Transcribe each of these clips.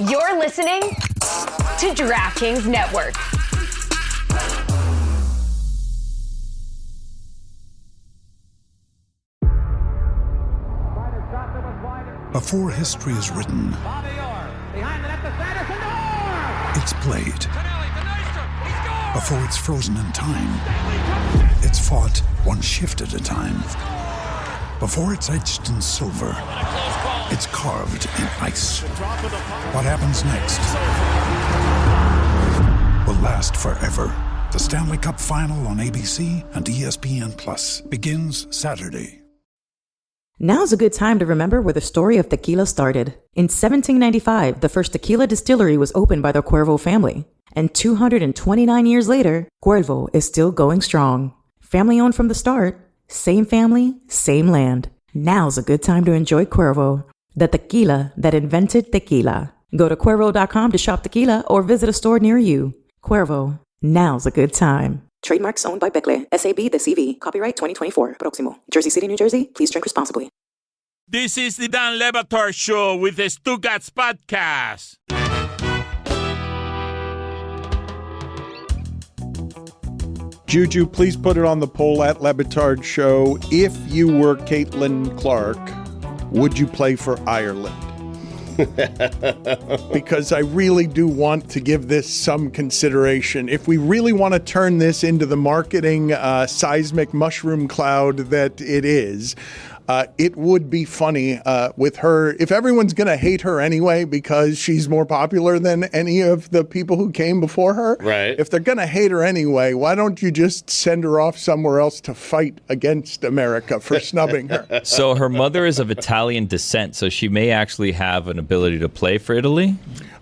You're listening to DraftKings Network. Before history is written, it's played. Before it's frozen in time, it's fought one shift at a time. Before it's etched in silver, it's carved in ice. What happens next will last forever. The Stanley Cup Final on ABC and ESPN Plus begins Saturday. Now's a good time to remember where the story of tequila started. In 1795, the first tequila distillery was opened by the Cuervo family. And 229 years later, Cuervo is still going strong. Family owned from the start, same family, same land. Now's a good time to enjoy Cuervo, the tequila that invented tequila. Go to Cuervo.com to shop tequila or visit a store near you. Cuervo, now's a good time. Trademarks owned by Becle, SAB the CV. Copyright 2024. Proximo. Jersey City, New Jersey. Please drink responsibly. This is the Dan Le Batard Show with the Stugotz podcast. Juju, please put it on the poll at Le Batard Show. If you were Caitlin Clark, would you play for Ireland? Because I really do want to give this some consideration. If we really want to turn this into the marketing seismic mushroom cloud that it is, it would be funny with her. If everyone's going to hate her anyway because she's more popular than any of the people who came before her, right? If they're going to hate her anyway, why don't you just send her off somewhere else to fight against America for snubbing her? So her mother is of Italian descent, so she may actually have an ability to play for Italy.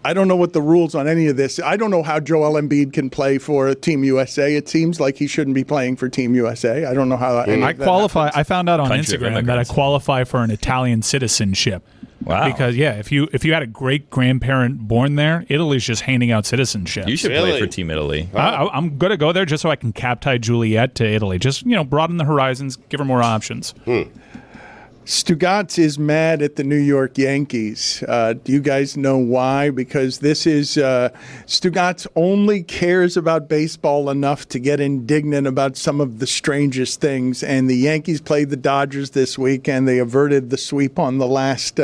I don't know what the rules on any of this. I don't know how Joel Embiid can play for Team USA. It seems like he shouldn't be playing for Team USA. I don't know how. I qualify. Happens. I found out on Country of Instagram that I qualify for an Italian citizenship. Wow! Because if you had a great grandparent born there, Italy's just handing out citizenship. You should play for Team Italy. I'm gonna go there just so I can cap-tie Juliet to Italy. Just broaden the horizons, give her more options. Stugotz is mad at the New York Yankees. Do you guys know why? Because this is Stugotz only cares about baseball enough to get indignant about some of the strangest things. And the Yankees played the Dodgers this week, and they averted the sweep on the last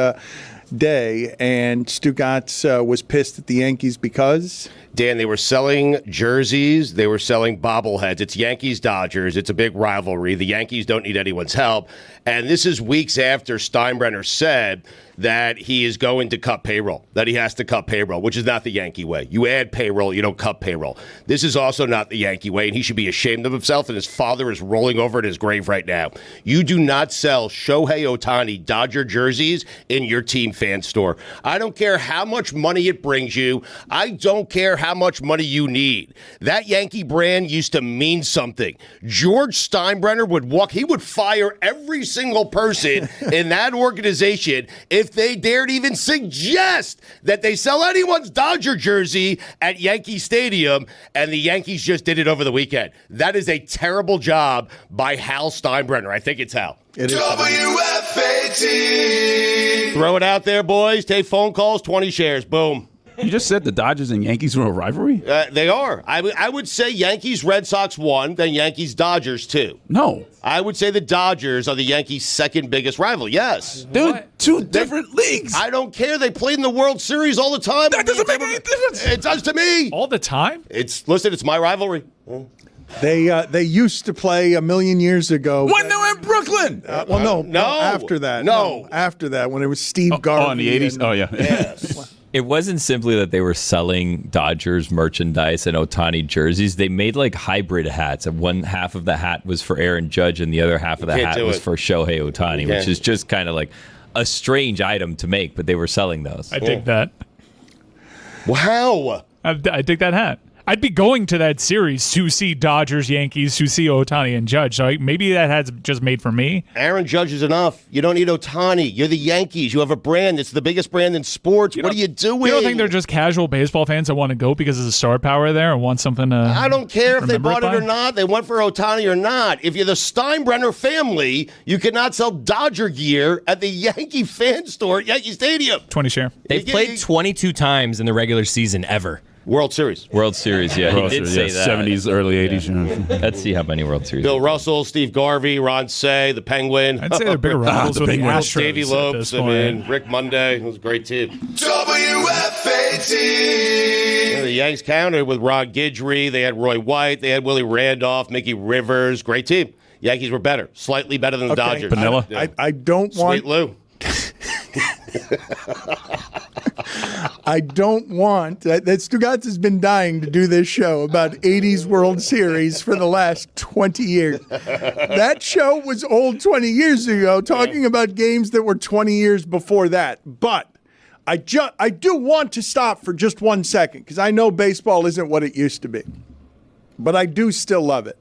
day. And Stugotz was pissed at the Yankees because... Dan, they were selling jerseys. They were selling bobbleheads. It's Yankees-Dodgers. It's a big rivalry. The Yankees don't need anyone's help. And this is weeks after Steinbrenner said that he is going to cut payroll, that he has to cut payroll, which is not the Yankee way. You add payroll, you don't cut payroll. This is also not the Yankee way, and he should be ashamed of himself, and his father is rolling over in his grave right now. You do not sell Shohei Ohtani Dodger jerseys in your team fan store. I don't care how much money it brings you. I don't care how much money you need. That Yankee brand used to mean something. George Steinbrenner he would fire every single person in that organization if they dared even suggest that they sell anyone's Dodger jersey at Yankee Stadium, and the Yankees just did it over the weekend. That is a terrible job by Hal Steinbrenner. I think it's Hal. It is. WFAT. Throw it out there, boys. Take phone calls, 20 shares. Boom. You just said the Dodgers and Yankees were a rivalry? They are. I would say Yankees-Red Sox 1, then Yankees-Dodgers 2. No. I would say the Dodgers are the Yankees' second biggest rival. Yes. They're two different leagues. I don't care. They played in the World Series all the time. That doesn't make any difference. It does to me. All the time? It's my rivalry. They used to play a million years ago. When they were in Brooklyn. No. After that. No. After that, when it was Steve Garvey. In the 80s? Yeah. Yes. It wasn't simply that they were selling Dodgers merchandise and Ohtani jerseys. They made like hybrid hats. And one half of the hat was for Aaron Judge and the other half of the hat was for Shohei Ohtani, which is just kind of like a strange item to make, but they were selling those. I dig that. Wow. I dig that hat. I'd be going to that series to see Dodgers, Yankees, to see Ohtani and Judge. So maybe that has just made for me. Aaron Judge is enough. You don't need Ohtani. You're the Yankees. You have a brand. It's the biggest brand in sports. What are you doing? You don't think they're just casual baseball fans that want to go because of the star power there and want something to I don't care if they bought it or by? not. They went for Ohtani or not. If you're the Steinbrenner family, you cannot sell Dodger gear at the Yankee fan store at Yankee Stadium. 20 share. They've played 22 times in the regular season ever. World Series. Yeah. World He did Series, say that. 70s, early 80s. Let's see how many World Series. Bill Russell, Steve Garvey, Ron Say, the Penguin. I'd say they're bigger rivals the with the Penguins. Astros Davey at Lopes, this I point. mean, Rick Monday. It was a great team. WFAT. Yeah, the Yanks countered with Ron Guidry. They had Roy White. They had Willie Randolph, Mickey Rivers. Great team. Yankees were better, slightly better than the Dodgers. Vanilla? I don't want. Sweet Lou. I don't want that. Stugotz has been dying to do this show about 80s World Series for the last 20 years. That show was old 20 years ago, talking about games that were 20 years before that. But I do want to stop for just 1 second because I know baseball isn't what it used to be, but I do still love it.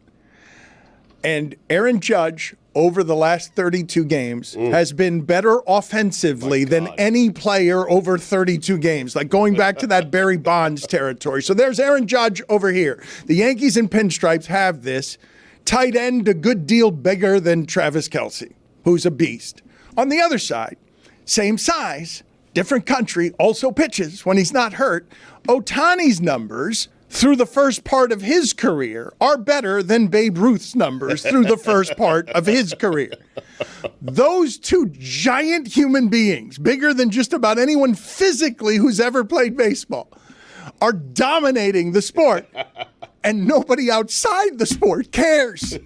And Aaron Judge, over the last 32 games, has been better offensively than any player over 32 games, like going back to that Barry Bonds territory. So there's Aaron Judge over here. The Yankees in pinstripes have this tight end a good deal bigger than Travis Kelce, who's a beast. On the other side, same size, different country, also pitches when he's not hurt. Ohtani's numbers through the first part of his career are better than Babe Ruth's numbers through the first part of his career. Those two giant human beings, bigger than just about anyone physically who's ever played baseball, are dominating the sport, and nobody outside the sport cares.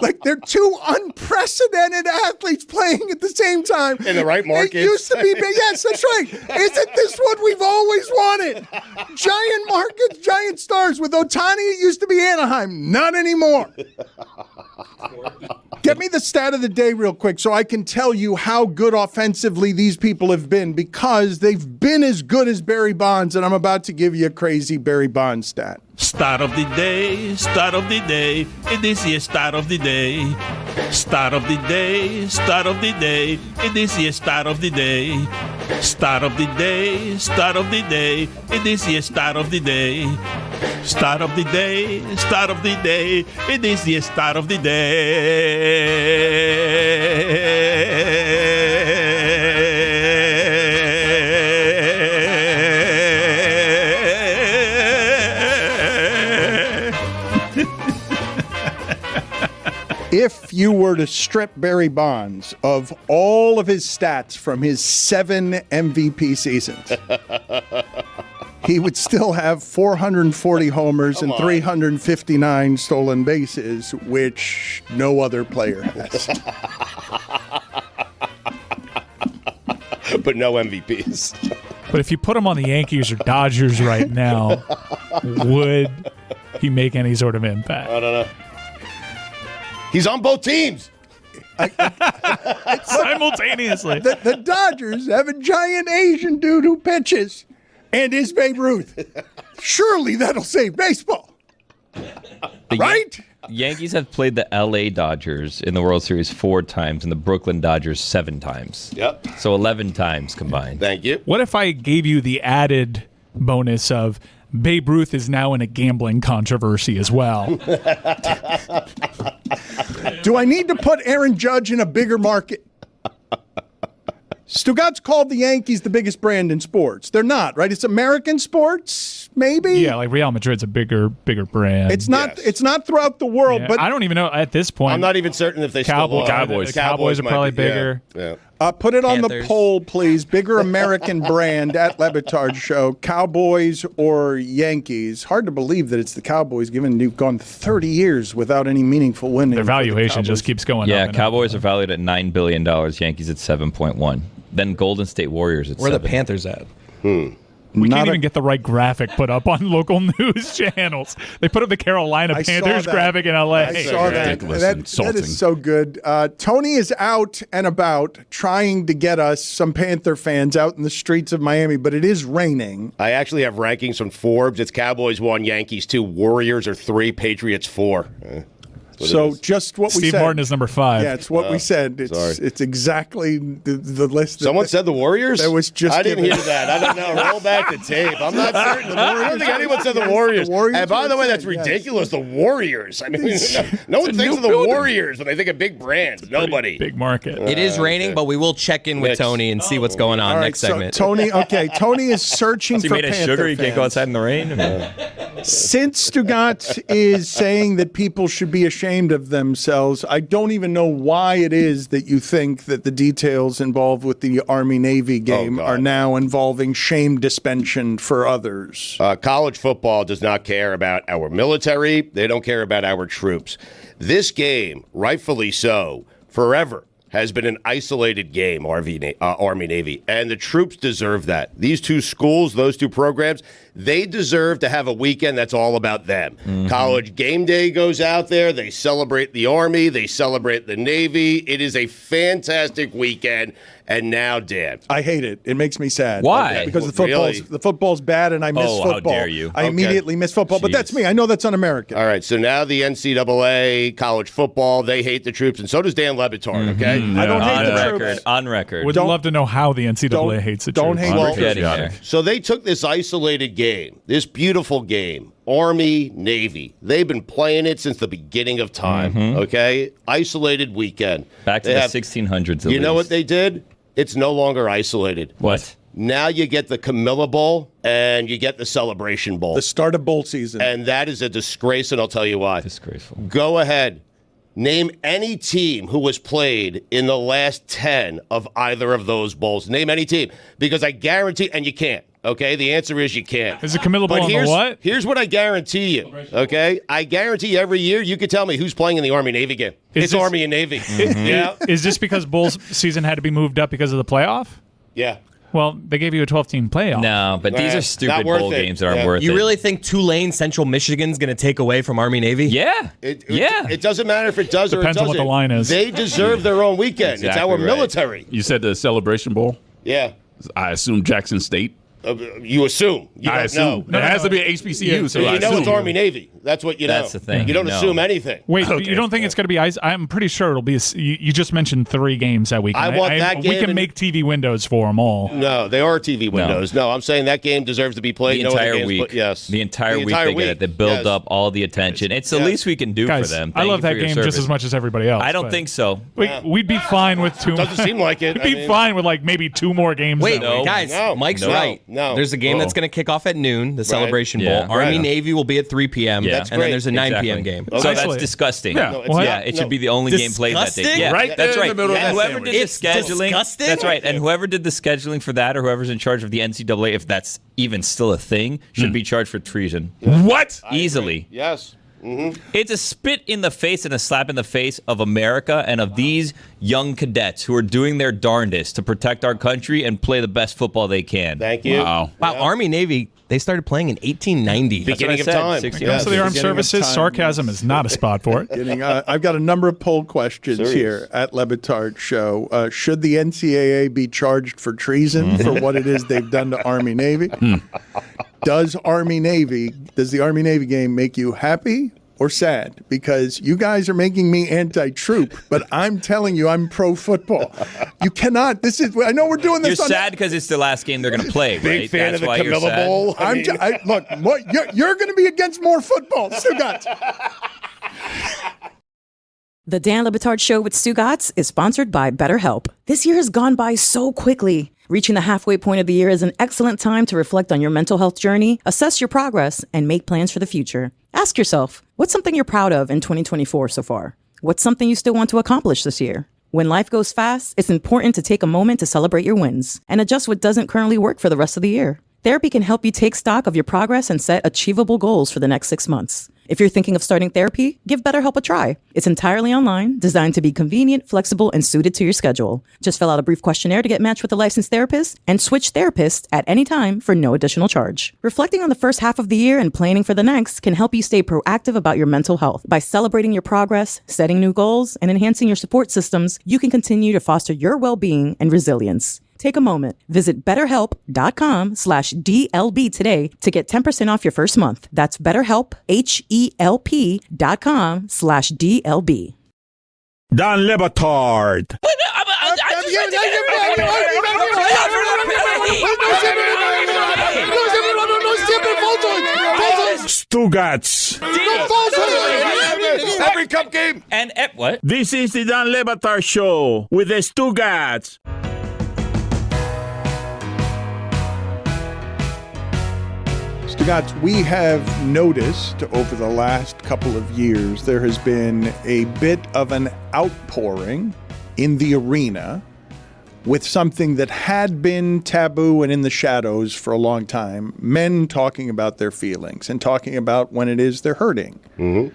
Like, they're two unprecedented athletes playing at the same time. In the right market. It used to be big. Yes, that's right. Isn't this what we've always wanted? Giant markets, giant stars. With Ohtani, it used to be Anaheim. Not anymore. Get me the stat of the day real quick so I can tell you how good offensively these people have been, because they've been as good as Barry Bonds, and I'm about to give you a crazy Barry Bonds stat. Start of the day, start of the day. It is the start of the day. Start of the day, start of the day. It is the start of the day. Start of the day, start of the day. It is the start of the day. Start of the day, start of the day. It is the start of the day. If you were to strip Barry Bonds of all of his stats from his 7 MVP seasons, he would still have 440 homers and 359 stolen bases, which no other player has. But no MVPs. But if you put him on the Yankees or Dodgers right now, would he make any sort of impact? I don't know. He's on both teams. Simultaneously. The Dodgers have a giant Asian dude who pitches and is Babe Ruth. Surely that'll save baseball. Right? Yankees have played the LA Dodgers in the World Series 4 times and the Brooklyn Dodgers 7 times. Yep. So 11 times combined. Thank you. What if I gave you the added bonus of Babe Ruth is now in a gambling controversy as well? Do I need to put Aaron Judge in a bigger market? Stugotz called the Yankees the biggest brand in sports. They're not, right? It's American sports, maybe? Yeah, like Real Madrid's a bigger brand. It's not. Yes. It's not throughout the world, Yeah, but I don't even know at this point. I'm not even certain if they still are. Cowboys are might probably be, bigger. Yeah. put it on the Panthers. poll, please. Bigger American brand at Le Batard Show, Cowboys or Yankees? Hard to believe that it's the Cowboys, given you've gone 30 years without any meaningful winning. Their valuation just keeps going up. Yeah, and Cowboys up. are valued at $9 billion. Yankees at 7.1. Then Golden State Warriors at Where 7. the Panthers at? We can't even get the right graphic put up on local news channels. They put up the Carolina Panthers graphic in L.A. I saw that. That is so good. Tony is out and about trying to get us some Panther fans out in the streets of Miami, but it is raining. I actually have rankings from Forbes. It's Cowboys 1, Yankees 2, Warriors are 3, Patriots 4. So just what we said. Steve Martin is number 5. Yeah, it's what we said. It's exactly the list. Someone said the Warriors? That was just. I didn't hear that. I don't know. Roll back the tape. I'm not certain. I don't think anyone said the Warriors. And by the way, that's ridiculous. The Warriors. I mean, no one thinks of the Warriors when they think of big brands. Nobody. Big market. It is raining, but we will check in with Tony and see what's going on next segment. Tony is searching for made of Panther sugar. You fans. can't go outside in the rain. Since Stugotz is saying that people should be ashamed of themselves, I don't even know why it is that you think that the details involved with the Army-Navy game are now involving shame dispension for others. College football does not care about our military. They don't care about our troops. This game, rightfully so, forever has been an isolated game, Army-Navy, and the troops deserve that. These two schools, those two programs, they deserve to have a weekend that's all about them. Mm-hmm. College game day goes out there. They celebrate the Army. They celebrate the Navy. It is a fantastic weekend. And now, Dan. I hate it. It makes me sad. Why? Okay. Because the football's bad and I miss football. How dare you. I immediately miss football, but that's me. I know that's un-American. All right, so now the NCAA, college football, they hate the troops, and so does Dan Le Batard, okay? I don't hate the troops. On record. Would love to know how the NCAA hates the troops. Don't hate the troops. So they took this isolated game, this beautiful game, Army, Navy. They've been playing it since the beginning of time, okay? Isolated weekend. Back to the 1600s, You know what they did? It's no longer isolated. What? Now you get the Camilla Bowl and you get the Celebration Bowl. The start of bowl season. And that is a disgrace, and I'll tell you why. Disgraceful. Go ahead. Name any team who was played in the last 10 of either of those bowls. Name any team. Because I guarantee, and you can't. Okay, the answer is you can't. Is the Camilla Bowl on the what? Here's what I guarantee you. Okay, I guarantee every year you could tell me who's playing in the Army-Navy game. It's Army and Navy. Yeah. Is this because bowl season had to be moved up because of the playoff? Yeah. Well, they gave you a 12-team playoff. No, but these are stupid bowl games that aren't worth it. You really think Tulane, Central Michigan's going to take away from Army-Navy? Yeah. It doesn't matter if it does or it doesn't. Depends on what the line is. They deserve their own weekend. It's our military. You said the Celebration Bowl? Yeah. I assume Jackson State. You assume. You don't know. It has to be HBCU. So you know it's Army-Navy. That's what you know. That's the thing. You don't assume anything. Wait, you don't think it's going to be ice? I'm pretty sure it'll be. You just mentioned 3 games that weekend. I want that game. We can make TV windows for them all. No, they are TV windows. No, I'm saying that game deserves to be played. The entire week. Yes. The entire week they get it. They build up all the attention. It's the least we can do Guys, for them. I love that game just as much as everybody else. I don't think so. We'd be fine with 2 more. Doesn't seem like it. We'd be fine with like maybe 2 more games. Wait, guys, Mike's right. No. There's a game that's going to kick off at noon, the Celebration Bowl. Army-Navy will be at 3 p.m. Yeah. And then there's a 9 p.m. game. So that's disgusting. Yeah, it should be the only game played that day. Yeah, Right that's there right. in the middle of And that whoever sandwich. did the It's scheduling, disgusting? that's right. And whoever did the scheduling for that, or whoever's in charge of the NCAA, if that's even still a thing, should be charged for treason. What? Easily. Yes. It's a spit in the face and a slap in the face of America and of these young cadets who are doing their darndest to protect our country and play the best football they can. Thank you. Wow. Army-Navy, they started playing in 1890. Beginning of time. So the armed services, sarcasm is not a spot for it. I've got a number of poll questions here at Le Batard Show. Should the NCAA be charged for treason for what it is they've done to Army-Navy? Does the Army-Navy game make you happy or sad? Because you guys are making me anti-troop, but I'm telling you I'm pro-football. You cannot. I know we're doing this. You're sad because it's the last game they're going to play, right? Big fan That's of the why you're Camilla sad? Bowl. Look, you're going to be against more football, Stugotz. The Dan Le Batard Show with Stugotz is sponsored by BetterHelp. This year has gone by so quickly. Reaching the halfway point of the year is an excellent time to reflect on your mental health journey, assess your progress, and make plans for the future. Ask yourself, what's something you're proud of in 2024 so far? What's something you still want to accomplish this year? When life goes fast, it's important to take a moment to celebrate your wins and adjust what doesn't currently work for the rest of the year. Therapy can help you take stock of your progress and set achievable goals for the next 6 months. If you're thinking of starting therapy, give BetterHelp a try. It's entirely online, designed to be convenient, flexible, and suited to your schedule. Just fill out a brief questionnaire to get matched with a licensed therapist and switch therapists at any time for no additional charge. Reflecting on the first half of the year and planning for the next can help you stay proactive about your mental health. By celebrating your progress, setting new goals, and enhancing your support systems, you can continue to foster your well-being and resilience. Take a moment. Visit BetterHelp.com/DLB today to get 10% off your first month. That's BetterHelp, HELP.com/DLB. Don Le Batard. Stugotz. Every cup game. And what? This is the Don Le Batard Show with the Stugotz. Stugotz, we have noticed over the last couple of years there has been a bit of an outpouring in the arena with something that had been taboo and in the shadows for a long time. Men talking about their feelings and talking about when it is they're hurting. Mm-hmm.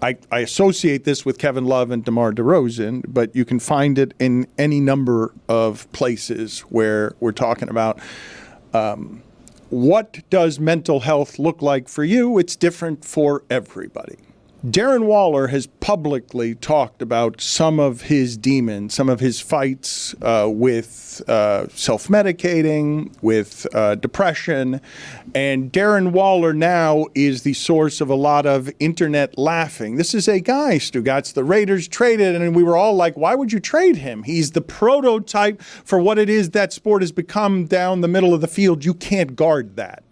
I associate this with Kevin Love and DeMar DeRozan, but you can find it in any number of places where we're talking about what does mental health look like for you? It's different for everybody. Darren Waller has publicly talked about some of his demons, some of his fights with self-medicating, with depression. And Darren Waller now is the source of a lot of internet laughing. This is a guy, Stugotz, the Raiders traded, and we were all like, why would you trade him? He's the prototype for what it is that sport has become down the middle of the field. You can't guard that.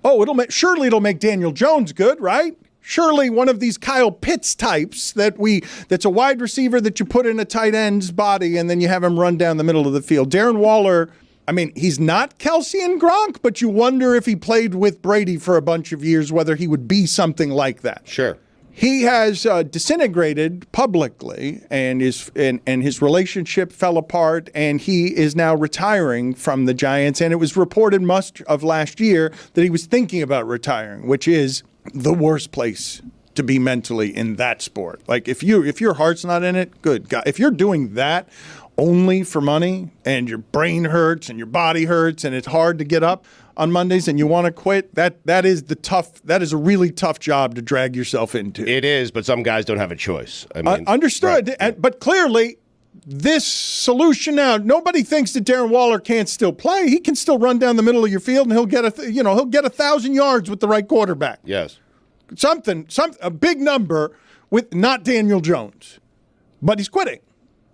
Oh, surely it'll make Daniel Jones good, right? Surely one of these Kyle Pitts types that's a wide receiver that you put in a tight end's body and then you have him run down the middle of the field. Darren Waller, I mean, he's not Kelsey and Gronk, but you wonder if he played with Brady for a bunch of years, whether he would be something like that. Sure. He has disintegrated publicly, and his relationship fell apart, and he is now retiring from the Giants. And it was reported much of last year that he was thinking about retiring, which is the worst place to be mentally in that sport. Like if your heart's not in it, good God. If you're doing that only for money and your brain hurts and your body hurts and it's hard to get up on Mondays and you want to quit, that is a really tough job to drag yourself into. It is, but some guys don't have a choice. I mean, understood. Right. But clearly this solution now, nobody thinks that Darren Waller can't still play. He can still run down the middle of your field and he'll get 1,000 yards with the right quarterback. Yes. A big number with not Daniel Jones. But he's quitting.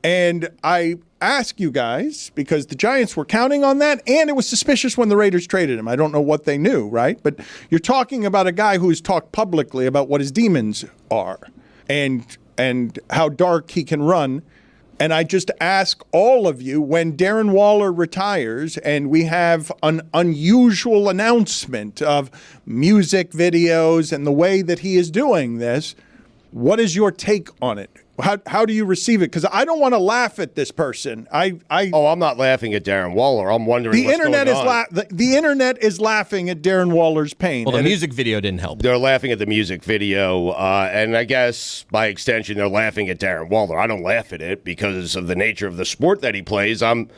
And I ask you guys, because the Giants were counting on that, and it was suspicious when the Raiders traded him. I don't know what they knew, right? But you're talking about a guy who's talked publicly about what his demons are and how dark he can run. And I just ask all of you, when Darren Waller retires and we have an unusual announcement of music videos and the way that he is doing this, what is your take on it? How do you receive it? Because I don't want to laugh at this person. I'm not laughing at Darren Waller. I'm wondering what's going on. The internet is laughing at Darren Waller's pain. Well, the music video didn't help. They're laughing at the music video, and I guess by extension they're laughing at Darren Waller. I don't laugh at it because of the nature of the sport that he plays. I'm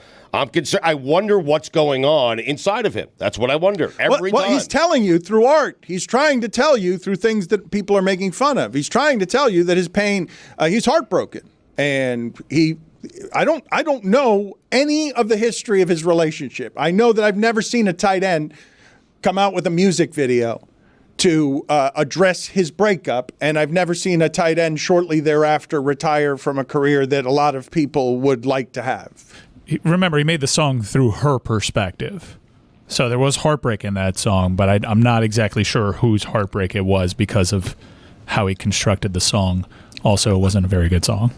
concerned. I wonder what's going on inside of him. That's what I wonder every time. Well, he's telling you through art. He's trying to tell you through things that people are making fun of. He's trying to tell you that his pain, he's heartbroken. And I don't know any of the history of his relationship. I know that I've never seen a tight end come out with a music video to address his breakup, and I've never seen a tight end shortly thereafter retire from a career that a lot of people would like to have. Remember, he made the song through her perspective. So there was heartbreak in that song, but I'm not exactly sure whose heartbreak it was because of how he constructed the song. Also, it wasn't a very good song.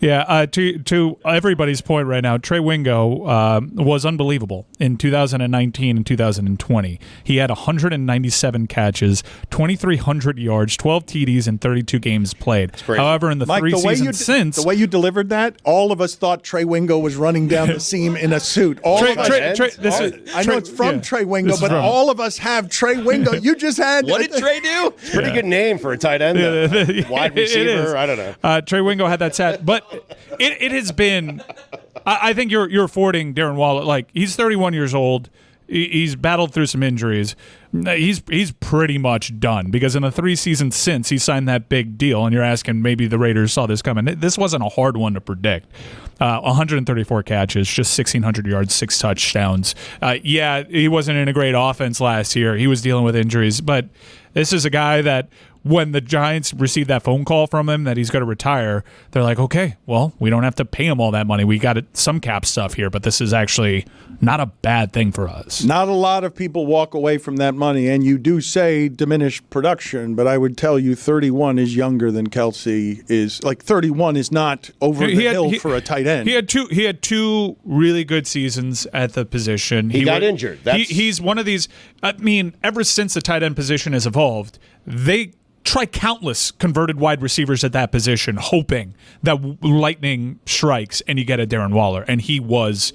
Yeah, to everybody's point right now, Trey Wingo was unbelievable in 2019 and 2020. He had 197 catches, 2,300 yards, 12 TDs, and 32 games played. However, in the Mike, 3 seasons since... The way you delivered that, all of us thought Trey Wingo was running down the seam in a suit. I know it's from Trey Wingo, but all of us have Trey Wingo. You just had... What did Trey do? It's a pretty good name for a tight end, though. Wide receiver, I don't know. Trey Wingo had that stat, but it has been. I think you're affording Darren Waller. Like, he's 31 years old. He's battled through some injuries. He's pretty much done because in the 3 seasons since he signed that big deal, and you're asking maybe the Raiders saw this coming. This wasn't a hard one to predict. 134 catches, just 1,600 yards, 6 touchdowns. Yeah, he wasn't in a great offense last year. He was dealing with injuries, but this is a guy that when the Giants received that phone call from him that he's going to retire, they're like, okay, well, we don't have to pay him all that money. We got some cap stuff here, but this is actually not a bad thing for us. Not a lot of people walk away from that money, and you do say diminished production, but I would tell you 31 is younger than Kelsey is. Like, 31 is not over the hill for a tight end. He had two really good seasons at the position. He got injured. He's one of these. I mean, ever since the tight end position has evolved, they try countless converted wide receivers at that position, hoping that lightning strikes and you get a Darren Waller. And he was,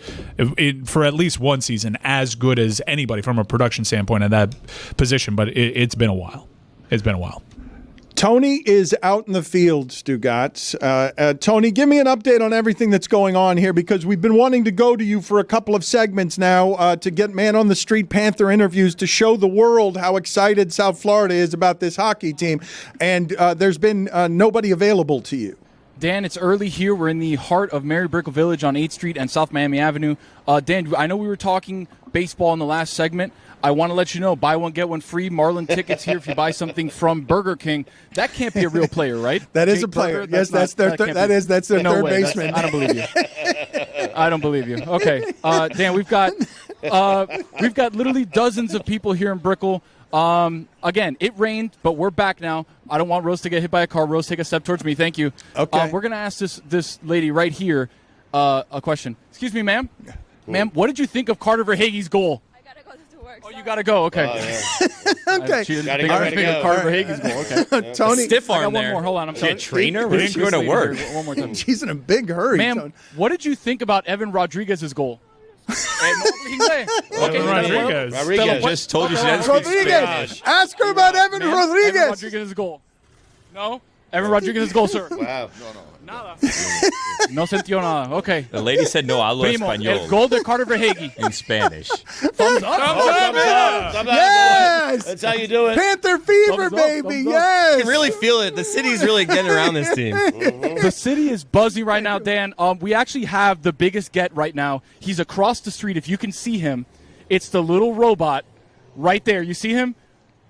for at least one season, as good as anybody from a production standpoint at that position. But it's been a while. It's been a while. Tony is out in the field, Stugotz. Tony, give me an update on everything that's going on here, because we've been wanting to go to you for a couple of segments now to get Man on the Street Panther interviews to show the world how excited South Florida is about this hockey team. And there's been nobody available to you. Dan, it's early here. We're in the heart of Mary Brickell Village on 8th Street and South Miami Avenue. Dan, I know we were talking baseball in the last segment. I want to let you know, buy one, get one free. Marlin tickets here if you buy something from Burger King. That can't be a real player, right? That is a player. Yes, that's their third baseman. I don't believe you. I don't believe you. Okay, Dan, we've got literally dozens of people here in Brickell. Again, it rained, but we're back now. I don't want Rose to get hit by a car. Rose, take a step towards me. Thank you. Okay. We're going to ask this lady right here a question. Excuse me, ma'am. Ma'am, what did you think of Carter Verhaeghe's goal? I got to go to work. Oh, you got to go. Okay. Okay. She didn't think I was of Carter Verhaeghe's goal. Okay. Tony, stiff arm I got one there. more. Hold on. I'm She sorry. a trainer? We didn't go to work. One more time. she's in a big hurry. Ma'am, Tony. what did you think about Evan Rodriguez's goal? Rodriguez. Rodriguez just told you she doesn't speak Rodriguez. Spanish. Ask her about Evan Evan Rodriguez. Rodriguez's goal. No? Evan Rodriguez's goal, sir. Wow. Nada. No sentió nada. Okay. The lady said no hablo Primo, el español gol de Carter Verhaeghe. in Spanish. Thumbs up. Yes. That's how you do it. Panther fever, Thumbs up, baby. thumbs up. Yes. You can really feel it. The city's really getting around this team. The city is buzzing right now, Dan. We actually have the biggest get right now. He's across the street. If you can see him, it's the little robot right there. You see him?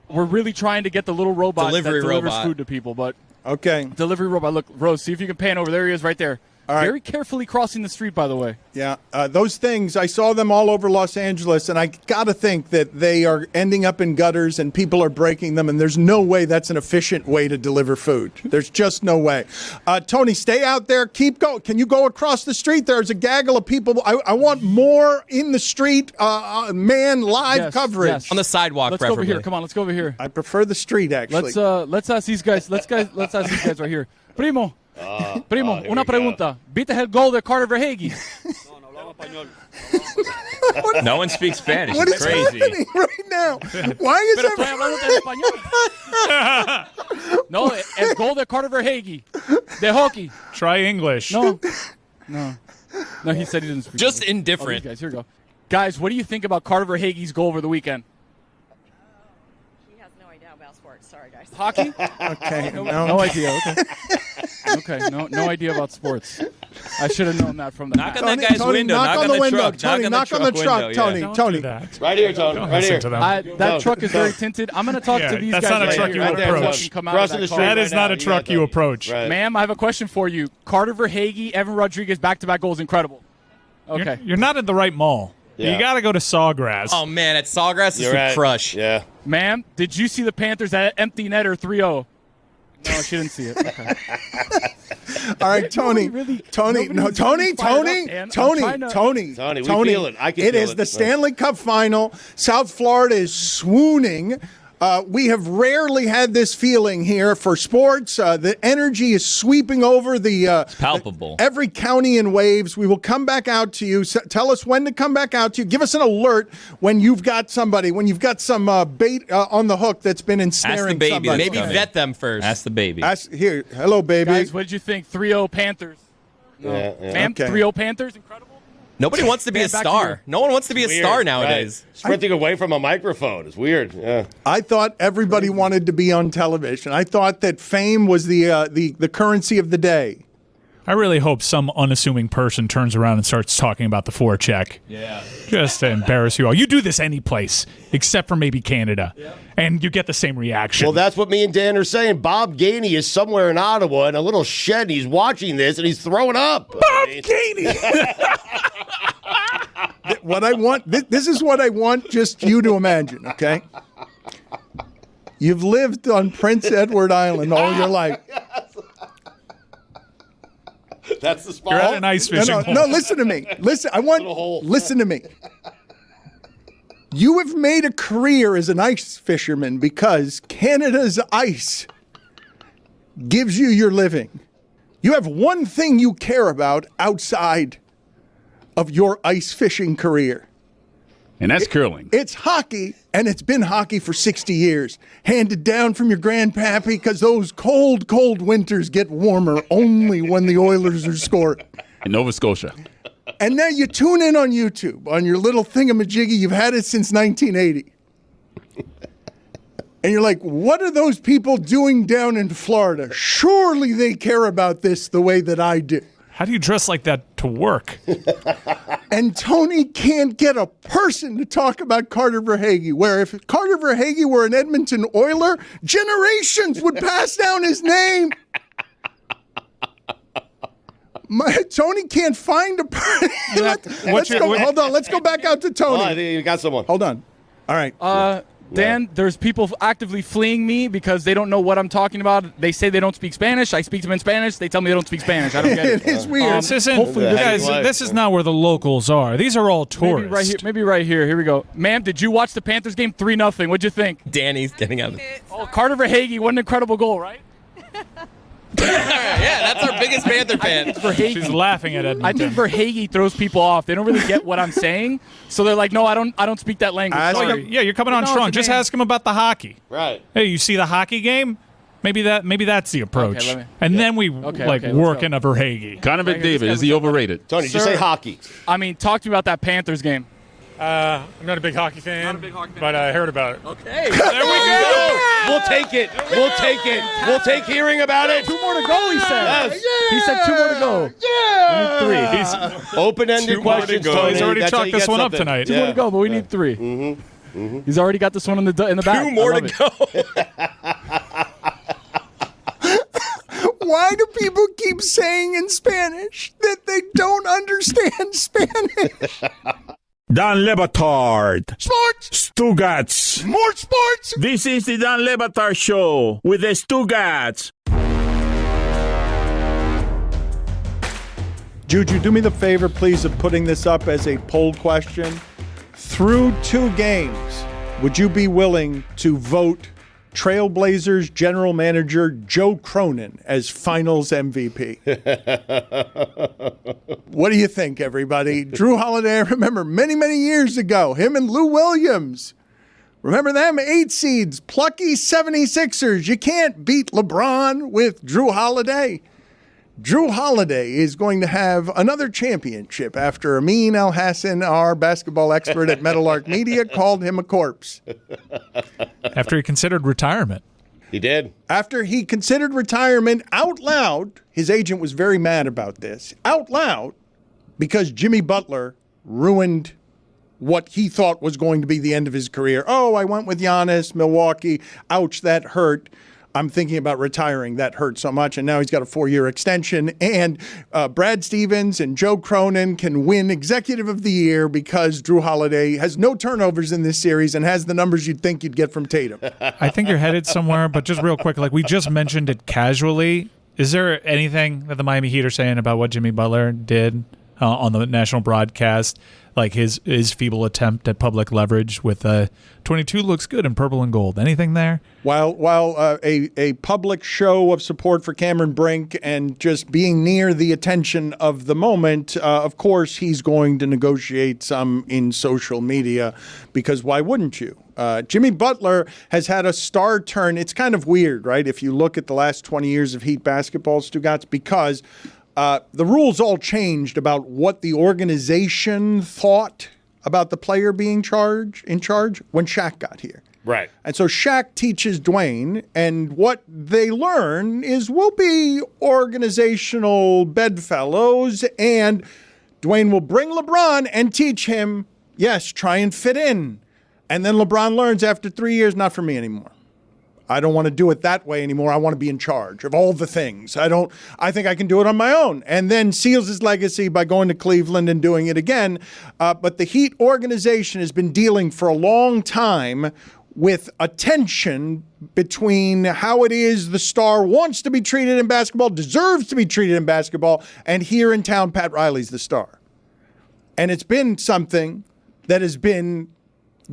We're really trying to get the little robot Delivery that delivers robot. food to people. But Okay. delivery robot. Look, Rose, see if you can pan over. There he is right there. All right. Very carefully crossing the street, by the way. Yeah, those things, I saw them all over Los Angeles, and I got to think that they are ending up in gutters and people are breaking them, and there's no way that's an efficient way to deliver food. There's just no way. Tony, stay out there. Keep going. Can you go across the street? There's a gaggle of people. I want more in the street, live coverage. Yes. On the sidewalk, Let's go preferably. over here. Come on, let's go over here. I prefer the street, actually. Let's ask these guys. Let's ask these guys right here. Primo, una pregunta. ¿Viste el gol de Carter Verhaeghe? No one speaks Spanish. What It's is crazy. happening right now? Why is Pero estoy everyone... hablando en español. No, el gol de Carter Verhaeghe. De hockey. Try English. No, he said he didn't speak Just English. indifferent. Oh, guys, here we go. Guys, what do you think about Carter Verhaeghe's goal over the weekend? He has no idea about sports. Sorry, guys. Hockey? Okay, No idea. Okay. No idea about sports. I should have known that from the Knock back. on that guy's window. knock on the window. truck. Tony, knock on the truck. Tony, Don't Tony. do that. Right here, Tony. Don't Right listen here. to them. That truck is very tinted. I'm going to talk to these that's guys. not a right truck here. you would Right there. approach. You can come out Crossing of the that street car. That is right not now. a truck you approach. Right. Ma'am, I have a question for you. Carter Verhaeghe, Evan Rodriguez, back-to-back goals, incredible. Okay. You're not at the right mall. Yeah. You got to go to Sawgrass. Oh, man, at Sawgrass, this You're would right. crush. Yeah. Ma'am, did you see the Panthers at empty netter 3-0? No, she didn't see it. Okay. All right, Tony. Tony, we feel it. I can feel it. It is the Stanley Cup final. South Florida is swooning. We have rarely had this feeling here for sports. The energy is sweeping over it's palpable. Every county in waves. We will come back out to you. Tell us when to come back out to you. Give us an alert when you've got somebody, when you've got some bait on the hook that's been ensnaring Ask the baby. somebody. Maybe vet them first. Ask the baby. Here. Hello, baby. Guys, what did you think? 3-0 Panthers. No. Man, Okay. 3-0 Panthers? Incredible. Nobody wants to be a star. No one wants to be a star nowadays. Right. Sprinting away from a microphone is weird. Yeah. I thought everybody wanted to be on television. I thought that fame was the currency of the day. I really hope some unassuming person turns around and starts talking about the forecheck. Yeah. Just to embarrass you all. You do this any place, except for maybe Canada. Yeah. And you get the same reaction. Well, that's what me and Dan are saying. Bob Gainey is somewhere in Ottawa in a little shed. He's watching this, and he's throwing up. Bob Gainey! What I want, this is what I want just you to imagine, okay? You've lived on Prince Edward Island all your life. That's the spot. You're at an ice fishing hole. No, listen to me. Listen to me. You have made a career as an ice fisherman because Canada's ice gives you your living. You have one thing you care about outside of your ice fishing career. And that's curling. It's hockey, and it's been hockey for 60 years. Handed down from your grandpappy because those cold, cold winters get warmer only when the Oilers are scoring. In Nova Scotia. And now you tune in on YouTube, on your little thingamajiggy. You've had it since 1980. And you're like, what are those people doing down in Florida? Surely they care about this the way that I do. How do you dress like that to work? And Tony can't get a person to talk about Carter Verhaeghe, where if Carter Verhaeghe were an Edmonton Oiler, generations would pass down his name. Tony can't find a person. Hold on. Let's go back out to Tony. Oh, I think you got someone. Hold on. All right. Dan, there's people actively fleeing me because they don't know what I'm talking about. They say they don't speak Spanish. I speak to them in Spanish. They tell me they don't speak Spanish. I don't get it. It is weird. This is not where the locals are. These are all tourists. Maybe right here. Here we go. Ma'am, did you watch the Panthers game 3-0? What'd you think? Danny's getting out. Oh, Carter Verhaeghe, what an incredible goal, right? Yeah, that's our biggest Panther fan. She's laughing at Edmonton. I think Verhaeghe throws people off. They don't really get what I'm saying, so they're like, "No, I don't speak that language." Sorry. Yeah, you're coming on strong. Just ask him about the hockey. Right. Hey, you see the hockey game? Maybe that's the approach. Okay, then we work in a Verhaeghe. Connor McDavid, is he overrated? Tony, did you say hockey? I mean, talk to me about that Panthers game. I'm not a big hockey fan, but I heard about it. Okay. There we go. We'll take it. We'll take hearing about it. 2 more to go, he said. Yes. He said 2 more to go. Yeah. We need 3. Open-ended questions, Tony. He's already chalked this one up tonight. 2 more to go, but we need 3. Mm-hmm. He's already got this one in the back. 2 more to go. Why do people keep saying in Spanish that they don't understand Spanish? Dan Le Batard. Sports. Stugotz. More sports. This is the Dan Le Batard Show with the Stugotz. Juju, do me the favor, please, of putting this up as a poll question. Through 2 games, would you be willing to vote Trailblazers general manager Joe Cronin as finals MVP? What do you think, everybody? Drew Holiday, I remember many, many years ago, him and Lou Williams. Remember them? 8 seeds, plucky 76ers. You can't beat LeBron with Drew Holiday. Drew Holiday is going to have another championship after Amin Al-Hassan, our basketball expert at Meadowlark Media, called him a corpse. After he considered retirement. He did. After he considered retirement out loud, his agent was very mad about this, out loud, because Jimmy Butler ruined what he thought was going to be the end of his career. Oh, I went with Giannis, Milwaukee. Ouch, that hurt. I'm thinking about retiring. That hurt so much. And now he's got a 4-year extension. And Brad Stevens and Joe Cronin can win Executive of the Year because Drew Holiday has no turnovers in this series and has the numbers you'd think you'd get from Tatum. I think you're headed somewhere, but just real quick, like we just mentioned it casually. Is there anything that the Miami Heat are saying about what Jimmy Butler did on the national broadcast? Like his feeble attempt at public leverage with 22 looks good in purple and gold. Anything there? While a public show of support for Cameron Brink and just being near the attention of the moment, of course he's going to negotiate some in social media because why wouldn't you? Jimmy Butler has had a star turn. It's kind of weird, right? If you look at the last 20 years of Heat basketball, Stugotz, because the rules all changed about what the organization thought about the player being in charge when Shaq got here. Right. And so Shaq teaches Dwayne, and what they learn is we'll be organizational bedfellows, and Dwayne will bring LeBron and teach him, yes, try and fit in. And then LeBron learns after 3 years, not for me anymore. I don't want to do it that way anymore. I want to be in charge of all the things. I think I can do it on my own. And then seals his legacy by going to Cleveland and doing it again. But the Heat organization has been dealing for a long time with a tension between how it is the star wants to be treated in basketball, deserves to be treated in basketball, and here in town, Pat Riley's the star. And it's been something that has been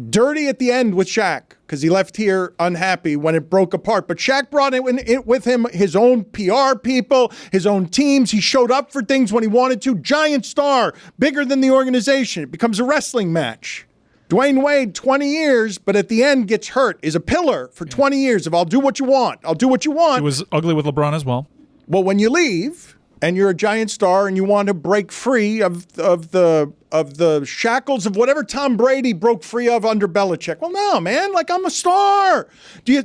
dirty at the end with Shaq because he left here unhappy when it broke apart. But Shaq brought it with him his own PR people, his own teams. He showed up for things when he wanted to. Giant star, bigger than the organization. It becomes a wrestling match. Dwayne Wade, 20 years, but at the end gets hurt, is a pillar for 20 years of I'll do what you want. I'll do what you want. It was ugly with LeBron as well. Well, when you leave and you're a giant star and you want to break free of the shackles of whatever Tom Brady broke free of under Belichick. Well, no, man, like I'm a star. Do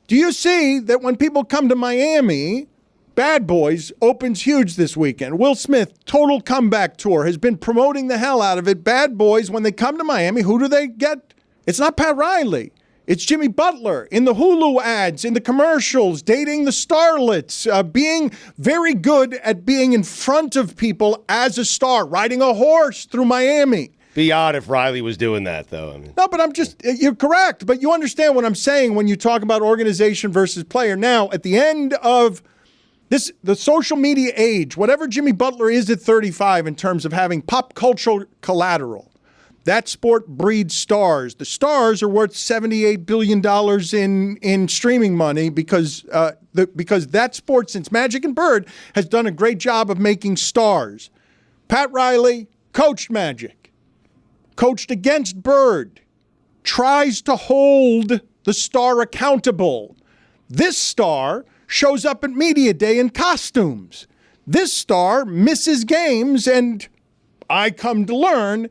you see that when people come to Miami, Bad Boys opens huge this weekend. Will Smith, total comeback tour, has been promoting the hell out of it. Bad Boys, when they come to Miami, who do they get? It's not Pat Riley. It's Jimmy Butler in the Hulu ads, in the commercials, dating the starlets, being very good at being in front of people as a star, riding a horse through Miami. Be odd if Riley was doing that, though. I mean. No, but you're correct. But you understand what I'm saying when you talk about organization versus player. Now, at the end of the social media age, whatever Jimmy Butler is at 35 in terms of having pop cultural collateral, that sport breeds stars. The stars are worth $78 billion in streaming money because that sport, since Magic and Bird, has done a great job of making stars. Pat Riley coached Magic, coached against Bird, tries to hold the star accountable. This star shows up at media day in costumes. This star misses games, and I come to learn,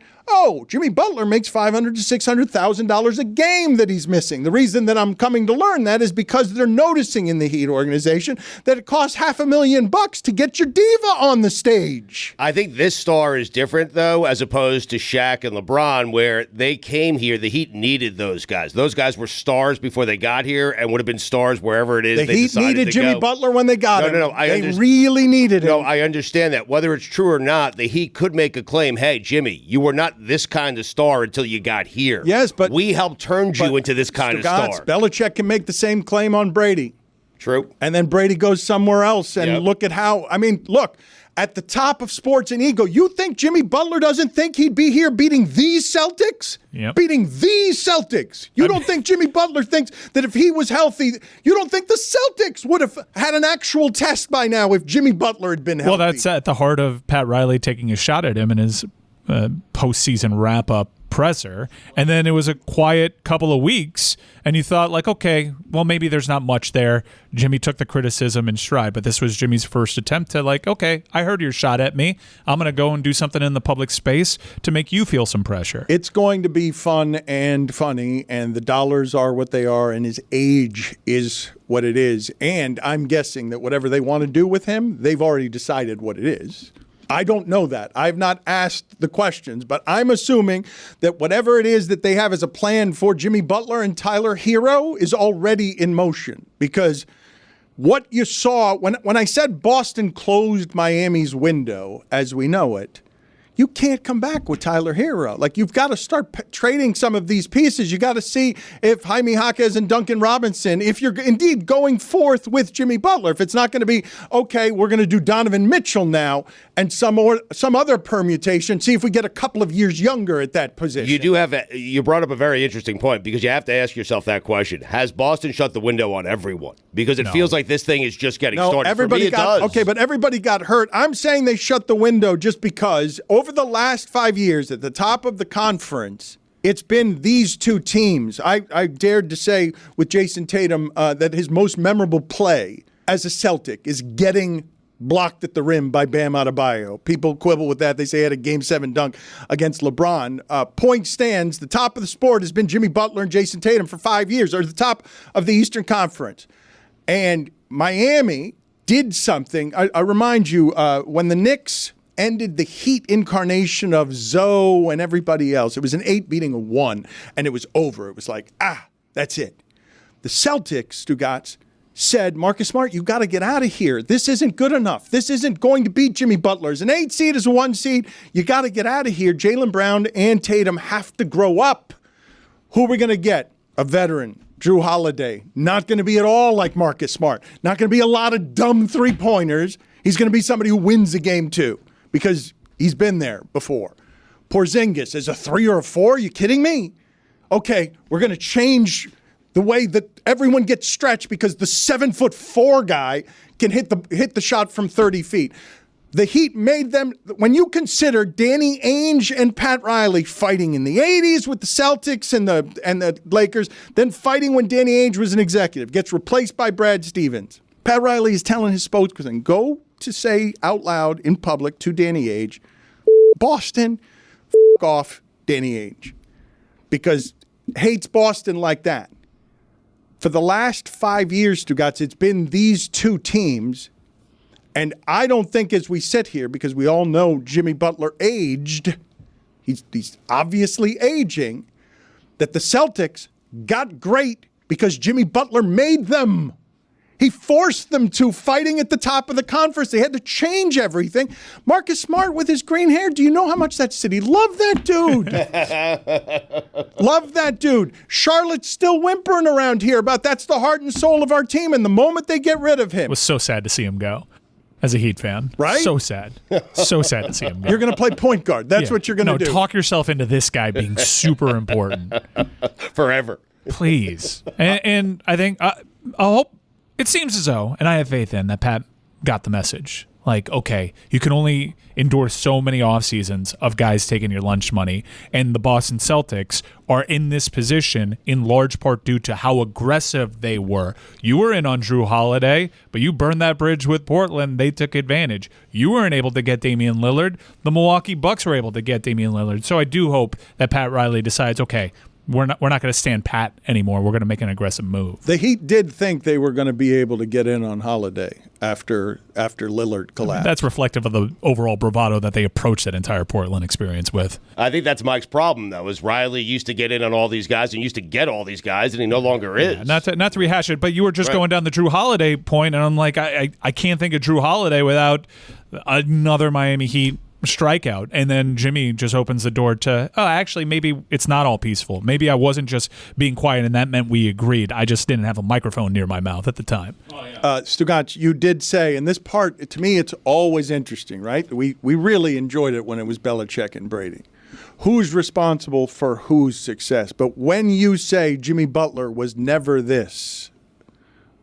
Jimmy Butler makes $500,000 to $600,000 a game that he's missing. The reason that I'm coming to learn that is because they're noticing in the Heat organization that it costs $500,000 to get your diva on the stage. I think this star is different, though, as opposed to Shaq and LeBron, where they came here. The Heat needed those guys. Those guys were stars before they got here and would have been stars wherever it is they Heat needed Jimmy Butler when they got him. No, they really needed him. No, I understand that. Whether it's true or not, the Heat could make a claim, hey, Jimmy, you were not this kind of star until you got here. Yes, but we helped turn you into this kind of star. Belichick can make the same claim on Brady. True. And then Brady goes somewhere else, and look at how, look, at the top of sports and ego, you think Jimmy Butler doesn't think he'd be here beating these Celtics? Yep. Beating these Celtics. You don't think Jimmy Butler thinks that if he was healthy, you don't think the Celtics would have had an actual test by now if Jimmy Butler had been healthy? Well, that's at the heart of Pat Riley taking a shot at him in his postseason wrap-up presser, and then it was a quiet couple of weeks, and you thought, like, okay, well, maybe there's not much there. Jimmy took the criticism in stride, but this was Jimmy's first attempt to, like, okay, I heard your shot at me. I'm going to go and do something in the public space to make you feel some pressure. It's going to be fun and funny, and the dollars are what they are, and his age is what it is, and I'm guessing that whatever they want to do with him, they've already decided what it is. I don't know that. I've not asked the questions, but I'm assuming that whatever it is that they have as a plan for Jimmy Butler and Tyler Hero is already in motion because what you saw when I said Boston closed Miami's window as we know it, you can't come back with Tyler Hero. Like, you've got to start trading some of these pieces. You got to see if Jaime Jaquez and Duncan Robinson, if you're indeed going forth with Jimmy Butler, if it's not going to be, okay, we're going to do Donovan Mitchell now and some other permutation, see if we get a couple of years younger at that position. You brought up a very interesting point, because you have to ask yourself that question. Has Boston shut the window on everyone? Because it feels like this thing is just getting started. Everybody For me, it does. Okay, but everybody got hurt. I'm saying they shut the window just because over the last 5 years at the top of the conference, it's been these two teams. I dared to say with Jason Tatum that his most memorable play as a Celtic is getting blocked at the rim by Bam Adebayo. People quibble with that. They say he had a Game 7 dunk against LeBron. Point stands, the top of the sport has been Jimmy Butler and Jason Tatum for 5 years, or the top of the Eastern Conference. And Miami did something. I remind you, when the Knicks ended the Heat incarnation of Zoe and everybody else, it was an 8 beating a 1, and it was over. It was like, that's it. The Celtics, Stugotz, said, Marcus Smart, you got to get out of here. This isn't good enough. This isn't going to beat Jimmy Butler. As an 8 seed, as a 1 seed, you got to get out of here. Jaylen Brown and Tatum have to grow up. Who are we going to get? A veteran, Drew Holiday. Not going to be at all like Marcus Smart. Not going to be a lot of dumb three-pointers. He's going to be somebody who wins a game, too, because he's been there before. Porzingis is a 3 or a 4? You kidding me? Okay, we're going to change the way that everyone gets stretched because the 7'4" guy can hit the shot from 30 feet. The Heat made them, when you consider Danny Ainge and Pat Riley fighting in the 80s with the Celtics and the Lakers, then fighting when Danny Ainge was an executive, gets replaced by Brad Stevens. Pat Riley is telling his spokesperson, go to say out loud in public to Danny Ainge, Boston, off Danny Ainge, because hates Boston like that. For the last 5 years, Stugotz, it's been these two teams, and I don't think as we sit here, because we all know Jimmy Butler aged, he's obviously aging, that the Celtics got great because Jimmy Butler made them. He forced them to, fighting at the top of the conference. They had to change everything. Marcus Smart with his green hair, do you know how much that city loved that dude? Love that dude. Charlotte's still whimpering around here about that's the heart and soul of our team, and the moment they get rid of him. It was so sad to see him go as a Heat fan. Right? So sad. So sad to see him go. You're going to play point guard. That's what you're going to do. Talk yourself into this guy being super important. Forever. Please. And I think, I hope, it seems as though, and I have faith in, that Pat got the message. Like, okay, you can only endure so many off seasons of guys taking your lunch money, and the Boston Celtics are in this position in large part due to how aggressive they were. You were in on Drew Holiday, but you burned that bridge with Portland. They took advantage. You weren't able to get Damian Lillard. The Milwaukee Bucks were able to get Damian Lillard. So I do hope that Pat Riley decides, okay, we're not going to stand pat anymore. We're going to make an aggressive move. The Heat did think they were going to be able to get in on Holiday after Lillard collapsed. That's reflective of the overall bravado that they approached that entire Portland experience with. I think that's Mike's problem, though, is Riley used to get in on all these guys and used to get all these guys, and he no longer is. Yeah, not to rehash it, but you were just going down the Drew Holiday point, and I'm like, I can't think of Drew Holiday without another Miami Heat strikeout, and then Jimmy just opens the door to, actually, maybe it's not all peaceful. Maybe I wasn't just being quiet, and that meant we agreed. I just didn't have a microphone near my mouth at the time. Stugotz, you did say, and this part, to me, it's always interesting, right? We really enjoyed it when it was Belichick and Brady. Who's responsible for whose success? But when you say Jimmy Butler was never this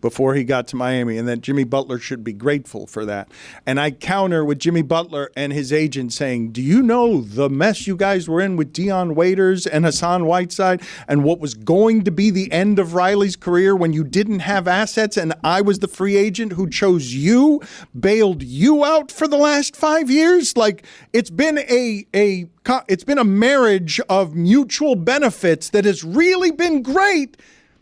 before he got to Miami, and that Jimmy Butler should be grateful for that. And I counter with Jimmy Butler and his agent saying, do you know the mess you guys were in with Dion Waiters and Hassan Whiteside and what was going to be the end of Riley's career when you didn't have assets and I was the free agent who chose you, bailed you out for the last 5 years? Like, it's been it's been a marriage of mutual benefits that has really been great.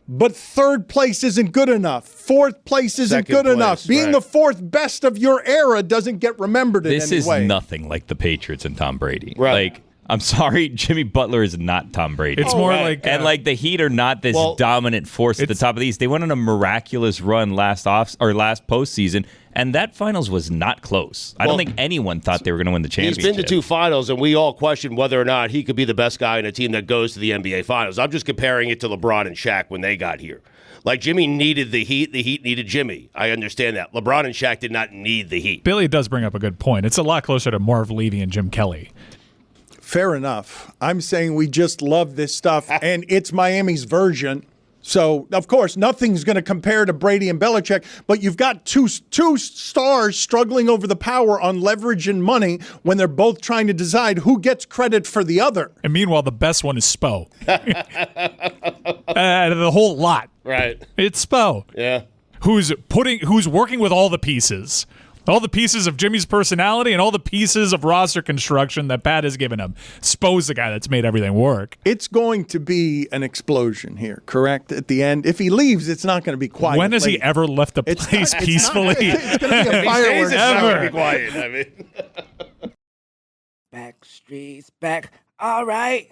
But third place isn't good enough. Fourth place isn't good enough. Being the fourth best of your era doesn't get remembered in any way. This is nothing like the Patriots and Tom Brady. Right. Like, I'm sorry, Jimmy Butler is not Tom Brady. It's more like... and the Heat are not this dominant force at the top of the East. They went on a miraculous run last postseason, and that finals was not close. I don't think anyone thought they were going to win the championship. He's been to 2 finals, and we all questioned whether or not he could be the best guy in a team that goes to the NBA Finals. I'm just comparing it to LeBron and Shaq when they got here. Like, Jimmy needed the Heat needed Jimmy. I understand that. LeBron and Shaq did not need the Heat. Billy does bring up a good point. It's a lot closer to Marv Levy and Jim Kelly. Fair enough. I'm saying we just love this stuff, and it's Miami's version. So, of course, nothing's going to compare to Brady and Belichick, but you've got two stars struggling over the power on leverage and money when they're both trying to decide who gets credit for the other. And meanwhile, the best one is Spo. Out of the whole lot. Right. It's Spo. Yeah. Who's working with all the pieces. All the pieces of Jimmy's personality and all the pieces of roster construction that Pat has given him. Spo's the guy that's made everything work. It's going to be an explosion here, correct? At the end. If he leaves, it's not going to be quiet. When has he ever left the place peacefully? It's going to be a fireworks. Ever. Be quiet. I mean. Back streets back. All right.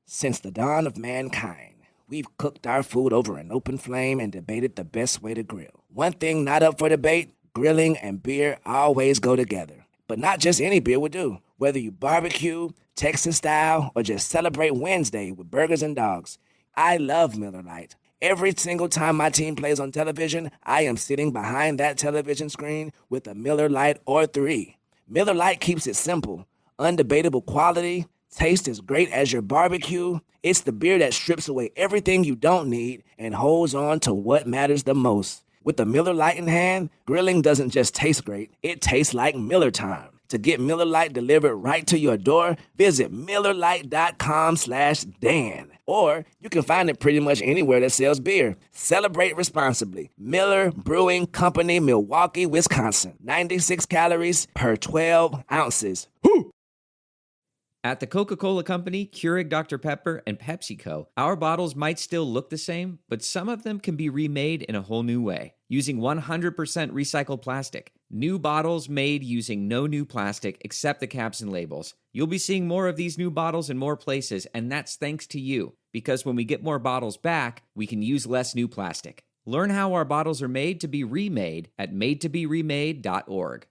Since the dawn of mankind, we've cooked our food over an open flame and debated the best way to grill. One thing not up for debate: grilling and beer always go together. But not just any beer will do. Whether you barbecue, Texas style, or just celebrate Wednesday with burgers and dogs, I love Miller Lite. Every single time my team plays on television, I am sitting behind that television screen with a Miller Lite or 3. Miller Lite keeps it simple. Undebatable quality, taste as great as your barbecue. It's the beer that strips away everything you don't need and holds on to what matters the most. With the Miller Lite in hand, grilling doesn't just taste great, it tastes like Miller time. To get Miller Lite delivered right to your door, visit MillerLite.com/Dan. Or you can find it pretty much anywhere that sells beer. Celebrate responsibly. Miller Brewing Company, Milwaukee, Wisconsin. 96 calories per 12 ounces. Woo! At the Coca-Cola Company, Keurig Dr. Pepper, and PepsiCo, our bottles might still look the same, but some of them can be remade in a whole new way, using 100% recycled plastic. New bottles made using no new plastic except the caps and labels. You'll be seeing more of these new bottles in more places, and that's thanks to you, because when we get more bottles back, we can use less new plastic. Learn how our bottles are made to be remade at madetoberemade.org.